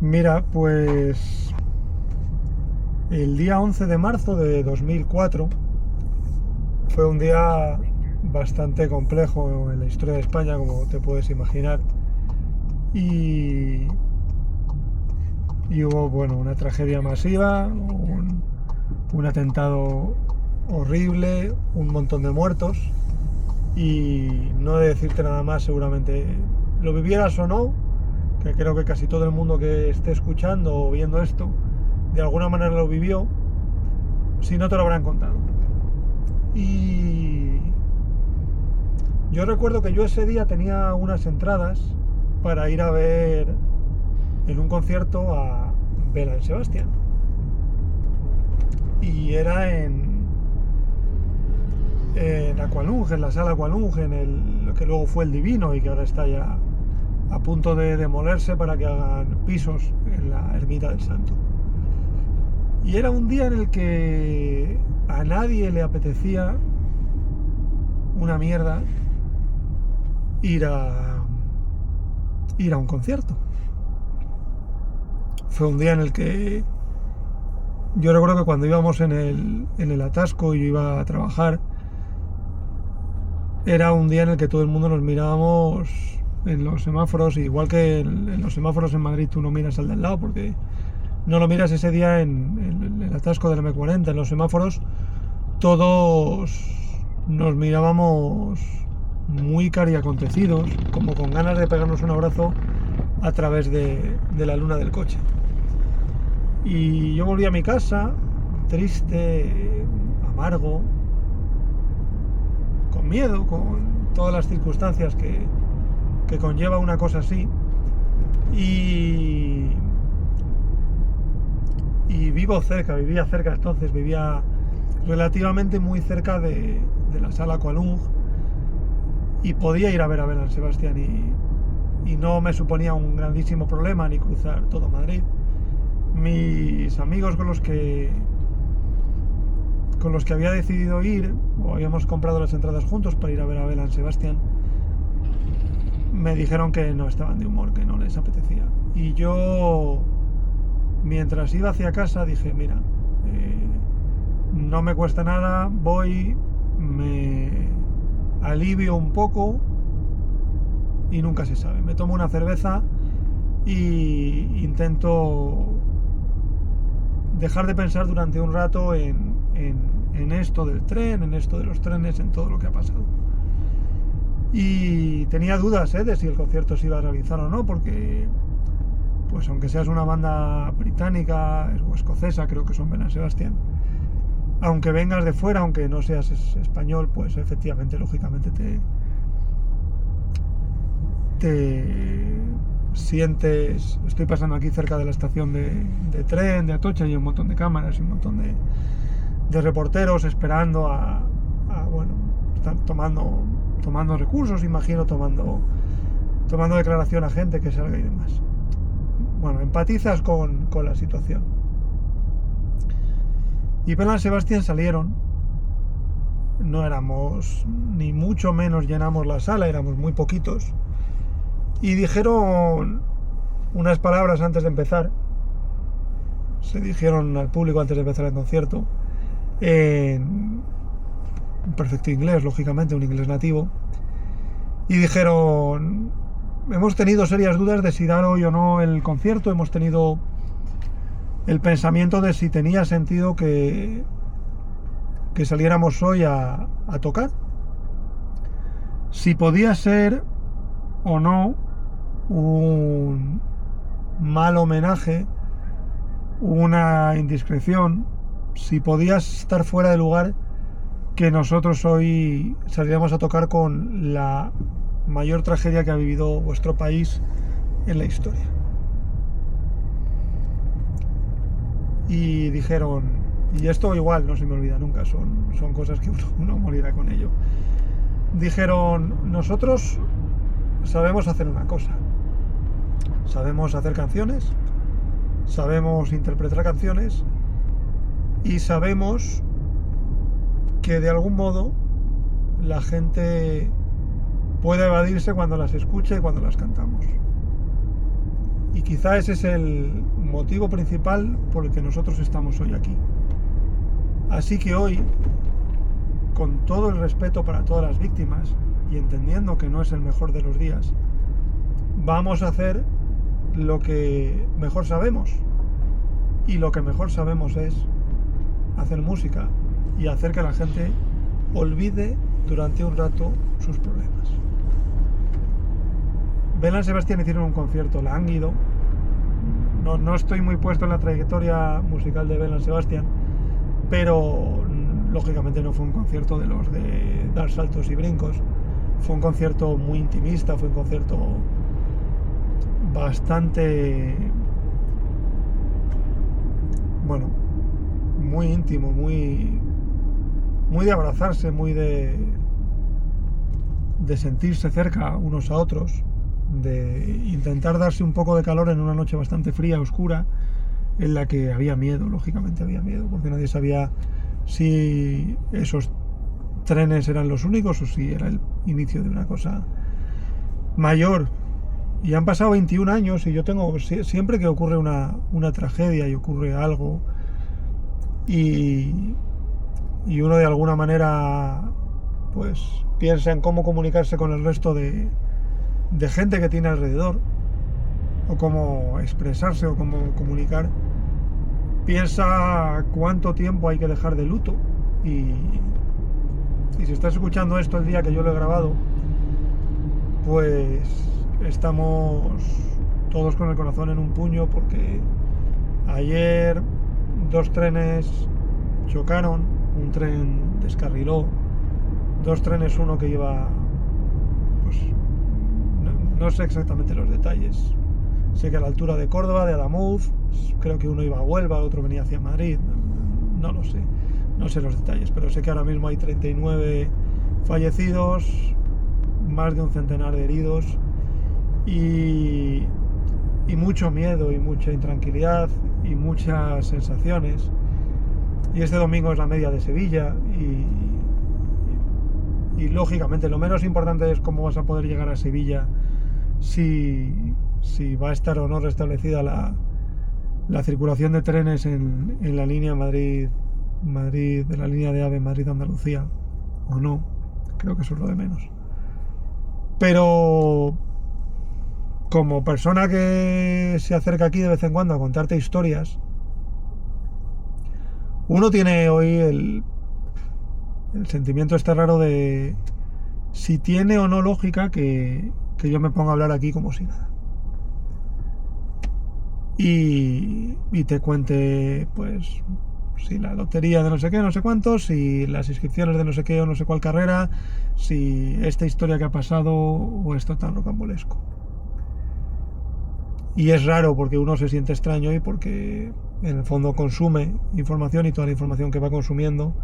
Mira, pues el día 11 de marzo de 2004 fue un día bastante complejo en la historia de España, como te puedes imaginar. Y, y hubo, bueno, una tragedia masiva, un atentado horrible, un montón de muertos. Y no he de decirte nada más, seguramente lo vivieras o no, que creo que casi todo el mundo que esté escuchando o viendo esto de alguna manera lo vivió, si no te lo habrán contado. Y yo recuerdo que yo ese día tenía unas entradas para ir a ver en un concierto a Belén Sebastián. Y era en Aqualung, en la sala Aqualung, lo que luego fue el Divino y que ahora está ya a punto de demolerse para que hagan pisos en la ermita del Santo. Y era un día en el que a nadie le apetecía una mierda ir a un concierto. Fue un día en el que yo recuerdo que cuando íbamos en el atasco y yo iba a trabajar, era un día en el que todo el mundo nos mirábamos en los semáforos, igual que en los semáforos en Madrid tú no miras al del lado porque no lo miras ese día en el atasco del M40, en los semáforos todos nos mirábamos muy cariacontecidos, como con ganas de pegarnos un abrazo a través de la luna del coche. Y yo volví a mi casa, triste, amargo, con miedo, con todas las circunstancias que conlleva una cosa así. Y vivía cerca entonces, vivía relativamente muy cerca de la sala Aqualung y podía ir a ver a Belén Sebastián y no me suponía un grandísimo problema ni cruzar todo Madrid. Mis amigos con los que había decidido ir, o habíamos comprado las entradas juntos para ir a ver a Belén Sebastián, me dijeron que no estaban de humor, que no les apetecía. Y yo, mientras iba hacia casa, dije, mira, no me cuesta nada, voy, me alivio un poco y nunca se sabe. Me tomo una cerveza y intento dejar de pensar durante un rato en esto del tren, en esto de los trenes, en todo lo que ha pasado. Y tenía dudas de si el concierto se iba a realizar o no, porque pues aunque seas una banda británica o escocesa, creo que son Belén Sebastián, aunque vengas de fuera, aunque no seas español, pues efectivamente, lógicamente te sientes. Estoy pasando aquí cerca de la estación de tren de Atocha y hay un montón de cámaras y un montón de reporteros esperando bueno, están tomando recursos, imagino, tomando declaración a gente que salga y demás. Bueno, empatizas con la situación. Y Belén Sebastián salieron, no éramos, ni mucho menos llenamos la sala, éramos muy poquitos, y dijeron unas palabras antes de empezar, se dijeron al público antes de empezar el concierto, en un perfecto inglés, lógicamente, un inglés nativo, y dijeron: hemos tenido serias dudas de si dar hoy o no el concierto, hemos tenido el pensamiento de si tenía sentido que saliéramos hoy a tocar, si podía ser o no un mal homenaje, una indiscreción, si podía estar fuera de lugar que nosotros hoy saliéramos a tocar con la mayor tragedia que ha vivido vuestro país en la historia. Y dijeron, y esto igual no se me olvida nunca, son cosas que uno morirá con ello. Dijeron: nosotros sabemos hacer una cosa, sabemos hacer canciones, sabemos interpretar canciones y sabemos que de algún modo la gente puede evadirse cuando las escucha y cuando las cantamos. Y quizá ese es el motivo principal por el que nosotros estamos hoy aquí. Así que hoy, con todo el respeto para todas las víctimas y entendiendo que no es el mejor de los días, vamos a hacer lo que mejor sabemos. Y lo que mejor sabemos es hacer música y hacer que la gente olvide durante un rato sus problemas. Belain Sebastian hicieron un concierto lánguido. No estoy muy puesto en la trayectoria musical de Belain Sebastian, pero lógicamente no fue un concierto de los de dar saltos y brincos. Fue un concierto muy intimista, fue un concierto bastante, bueno, muy íntimo, muy de abrazarse, muy de sentirse cerca unos a otros, de intentar darse un poco de calor en una noche bastante fría, oscura, en la que había miedo, lógicamente había miedo, porque nadie sabía si esos trenes eran los únicos o si era el inicio de una cosa mayor. Y han pasado 21 años y yo tengo, siempre que ocurre una tragedia y ocurre algo y uno de alguna manera pues piensa en cómo comunicarse con el resto de gente que tiene alrededor, o cómo expresarse o cómo comunicar, piensa cuánto tiempo hay que dejar de luto. Y si estás escuchando esto el día que yo lo he grabado, pues estamos todos con el corazón en un puño, porque ayer 2 trenes chocaron, un tren descarriló, 2 trenes, uno que iba, pues no sé exactamente los detalles, sé que a la altura de Córdoba, de Adamuz, creo que uno iba a Huelva, otro venía hacia Madrid, no lo sé, no sé los detalles, pero sé que ahora mismo hay 39 fallecidos, más de un centenar de heridos y mucho miedo y mucha intranquilidad y muchas sensaciones. Y este domingo es la media de Sevilla y lógicamente lo menos importante es cómo vas a poder llegar a Sevilla, si va a estar o no restablecida la circulación de trenes en la línea Madrid, de la línea de AVE Madrid-Andalucía, o no. Creo que eso es lo de menos. Pero como persona que se acerca aquí de vez en cuando a contarte historias, uno tiene hoy el sentimiento este raro de si tiene o no lógica que yo me ponga a hablar aquí como si nada. Y te cuente, pues, si la lotería de no sé qué, no sé cuántos, si las inscripciones de no sé qué o no sé cuál carrera, si esta historia que ha pasado o esto tan rocambolesco. Y es raro porque uno se siente extraño y porque en el fondo consume información y toda la información que va consumiendo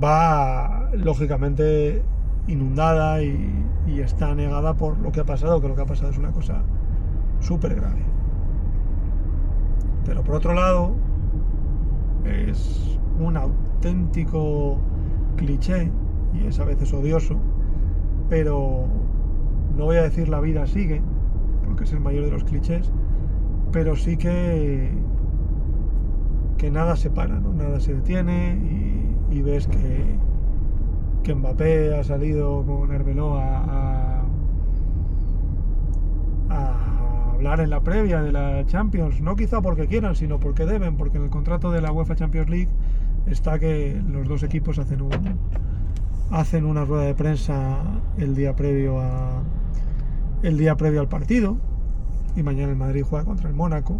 va lógicamente inundada y está negada por lo que ha pasado, que lo que ha pasado es una cosa súper grave. Pero por otro lado, es un auténtico cliché y es a veces odioso, pero no voy a decir la vida sigue, porque es el mayor de los clichés, pero sí que nada se para, ¿no? Nada se detiene y ves que Mbappé ha salido con Arbeloa a hablar en la previa de la Champions, no quizá porque quieran, sino porque deben, porque en el contrato de la UEFA Champions League está que los dos equipos hacen una rueda de prensa el día previo al partido, y mañana el Madrid juega contra el Mónaco,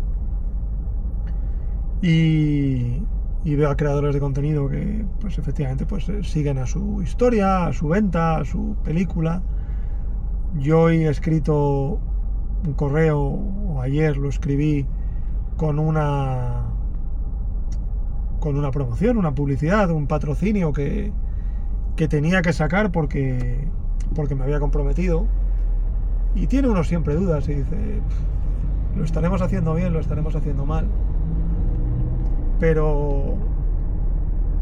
y veo a creadores de contenido que pues efectivamente pues siguen a su historia, a su venta, a su película. Yo hoy he escrito un correo, o ayer lo escribí, con una promoción, una publicidad, un patrocinio que tenía que sacar porque me había comprometido, y tiene uno siempre dudas y dice, lo estaremos haciendo bien, lo estaremos haciendo mal, pero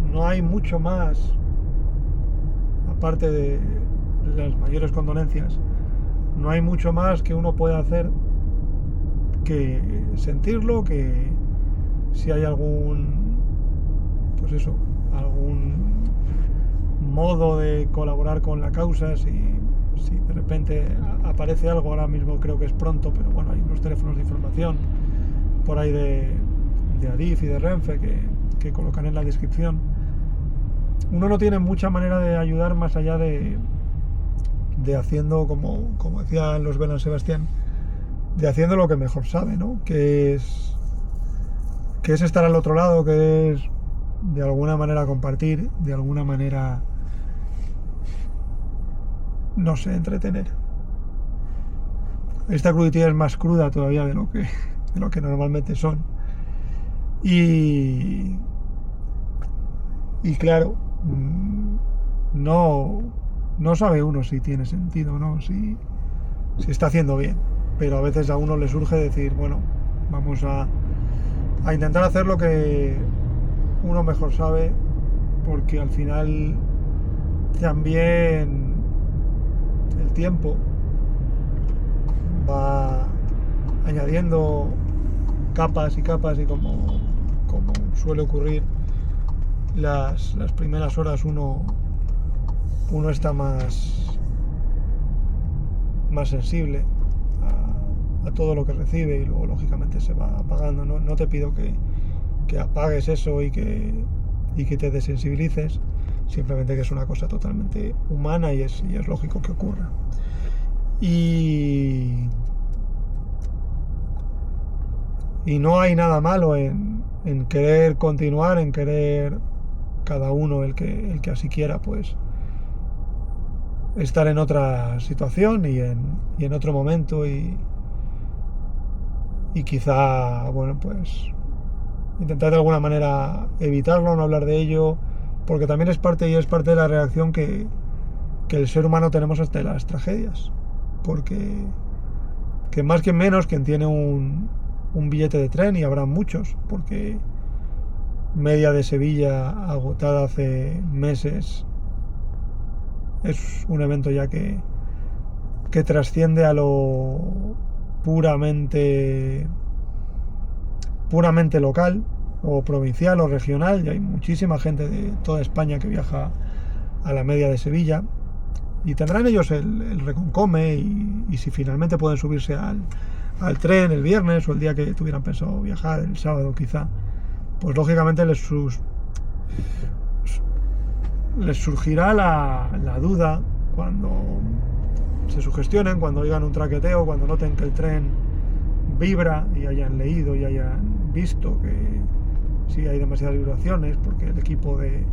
no hay mucho más, aparte de las mayores condolencias, no hay mucho más que uno pueda hacer que sentirlo, que si hay algún modo de colaborar con la causa, si de repente aparece algo, ahora mismo creo que es pronto, pero bueno, hay unos teléfonos de información por ahí de Adif y de Renfe que colocaré en la descripción. Uno no tiene mucha manera de ayudar más allá de haciendo, como decían los Belán Sebastián, de haciendo lo que mejor sabe, ¿no? Que es estar al otro lado, que es de alguna manera compartir, de alguna manera, no sé, entretener. Esta crudité es más cruda todavía de lo que normalmente son. Y claro, no sabe uno si tiene sentido o no, si está haciendo bien. Pero a veces a uno le surge decir, bueno, vamos a intentar hacer lo que uno mejor sabe, porque al final también el tiempo va añadiendo capas y capas, y como suele ocurrir, las primeras horas uno está más sensible a todo lo que recibe, y luego lógicamente se va apagando. No te pido que apagues eso y que te desensibilices, simplemente que es una cosa totalmente humana y es lógico que ocurra. Y no hay nada malo en querer continuar, en querer cada uno, el que así quiera, pues estar en otra situación y en otro momento, y quizá, bueno, pues intentar de alguna manera evitarlo, no hablar de ello, porque también es parte de la reacción que el ser humano tenemos ante las tragedias, porque que más que menos, quien tiene un billete de tren, y habrá muchos, porque media de Sevilla agotada hace meses es un evento ya que trasciende a lo puramente local o provincial o regional, y hay muchísima gente de toda España que viaja a la media de Sevilla, y tendrán ellos el reconcome, y si finalmente pueden subirse al tren el viernes, o el día que tuvieran pensado viajar, el sábado quizá, pues lógicamente les surgirá la duda cuando se sugestionen, cuando oigan un traqueteo, cuando noten que el tren vibra, y hayan leído y hayan visto que sí hay demasiadas vibraciones, porque el equipo de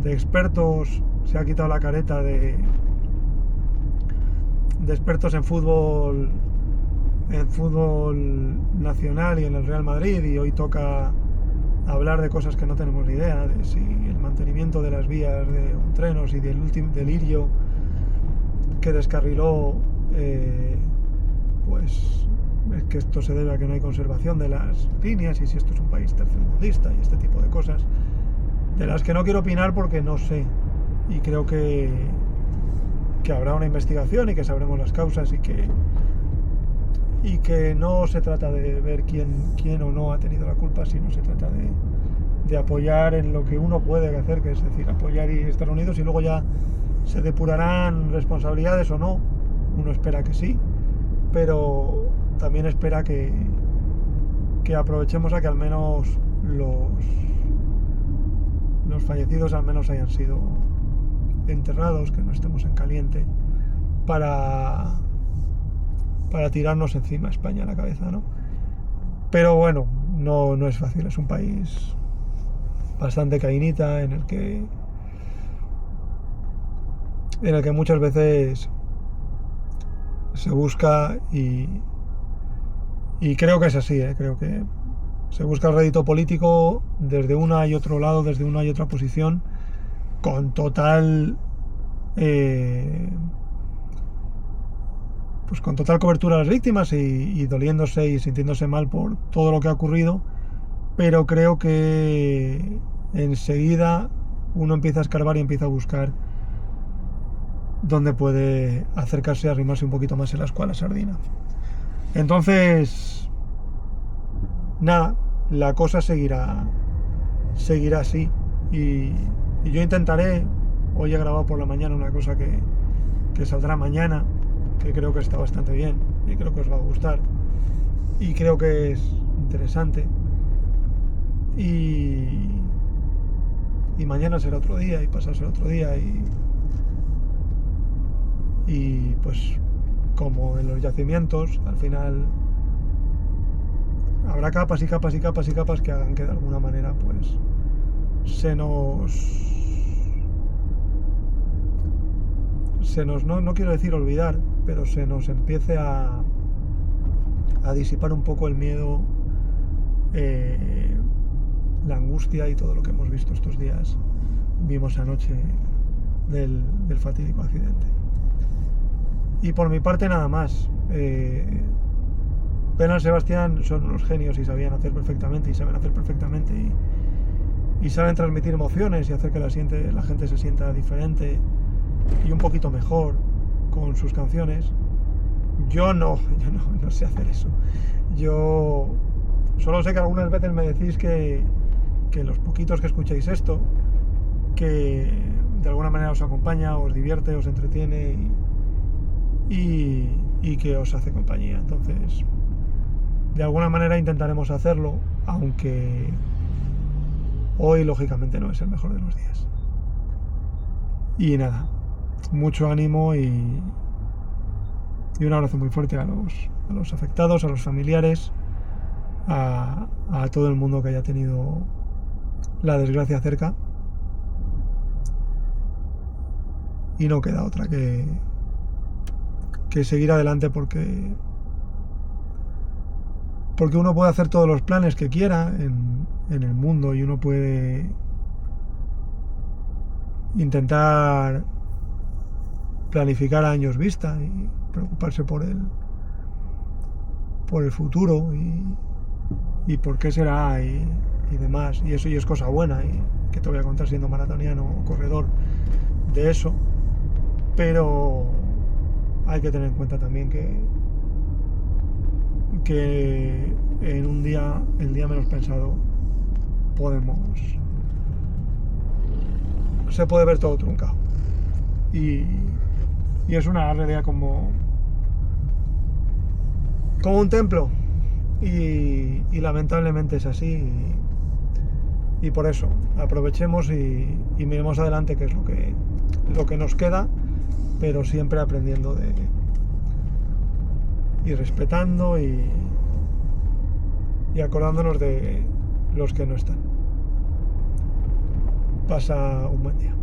expertos se ha quitado la careta de expertos en fútbol nacional y en el Real Madrid, y hoy toca hablar de cosas que no tenemos ni idea, de si el mantenimiento de las vías de un tren, o si del último delirio que descarriló, pues es que esto se debe a que no hay conservación de las líneas, y si esto es un país tercermundista, y este tipo de cosas de las que no quiero opinar porque no sé, y creo que habrá una investigación y que sabremos las causas, y que no se trata de ver quién o no ha tenido la culpa, sino se trata de apoyar en lo que uno puede hacer, que es decir, apoyar y estar unidos, y luego ya se depurarán responsabilidades o no. Uno espera que sí, pero también espera que aprovechemos a que al menos los fallecidos al menos hayan sido enterrados, que no estemos en caliente para tirarnos encima a España a la cabeza, ¿no? Pero bueno, no es fácil, es un país bastante cainita, en el que muchas veces se busca, y creo que es así, creo que se busca el rédito político desde una y otro lado, desde una y otra posición, con total pues con total cobertura a las víctimas, y doliéndose y sintiéndose mal por todo lo que ha ocurrido, pero creo que enseguida uno empieza a escarbar y empieza a buscar dónde puede acercarse, arrimarse un poquito más en la escuela sardina. Entonces, nada, la cosa seguirá así. Y yo intentaré, hoy he grabado por la mañana una cosa que saldrá mañana, que creo que está bastante bien y creo que os va a gustar y creo que es interesante. Y mañana será otro día y pasado será otro día y pues como en los yacimientos, al final habrá capas y capas y capas y capas que hagan que de alguna manera pues se nos no quiero decir olvidar, pero se nos empiece a disipar un poco el miedo, la angustia y todo lo que hemos visto estos días. Vimos anoche del fatídico accidente. Y por mi parte nada más. Penal Sebastián son unos genios y sabían hacer perfectamente y saben hacer perfectamente y saben transmitir emociones y hacer que la gente se sienta diferente y un poquito mejor con sus canciones. Yo no sé hacer eso. Yo solo sé que algunas veces me decís que los poquitos que escucháis esto, que de alguna manera os acompaña, os divierte, os entretiene y que os hace compañía. Entonces, de alguna manera intentaremos hacerlo, aunque hoy lógicamente no es el mejor de los días. Y nada, mucho ánimo y un abrazo muy fuerte a los afectados, a los familiares, a todo el mundo que haya tenido la desgracia cerca. Y no queda otra que seguir adelante porque uno puede hacer todos los planes que quiera en el mundo y uno puede intentar planificar a años vista y preocuparse por el futuro y por qué será y demás, y eso y es cosa buena y que te voy a contar siendo maratoniano o corredor de eso, pero hay que tener en cuenta también que en un día, el día menos pensado, se puede ver todo truncado y es una realidad como un templo y lamentablemente es así y por eso aprovechemos y miremos adelante, que es lo que nos queda, pero siempre aprendiendo y respetando y acordándonos de los que no están. Pasa un buen día.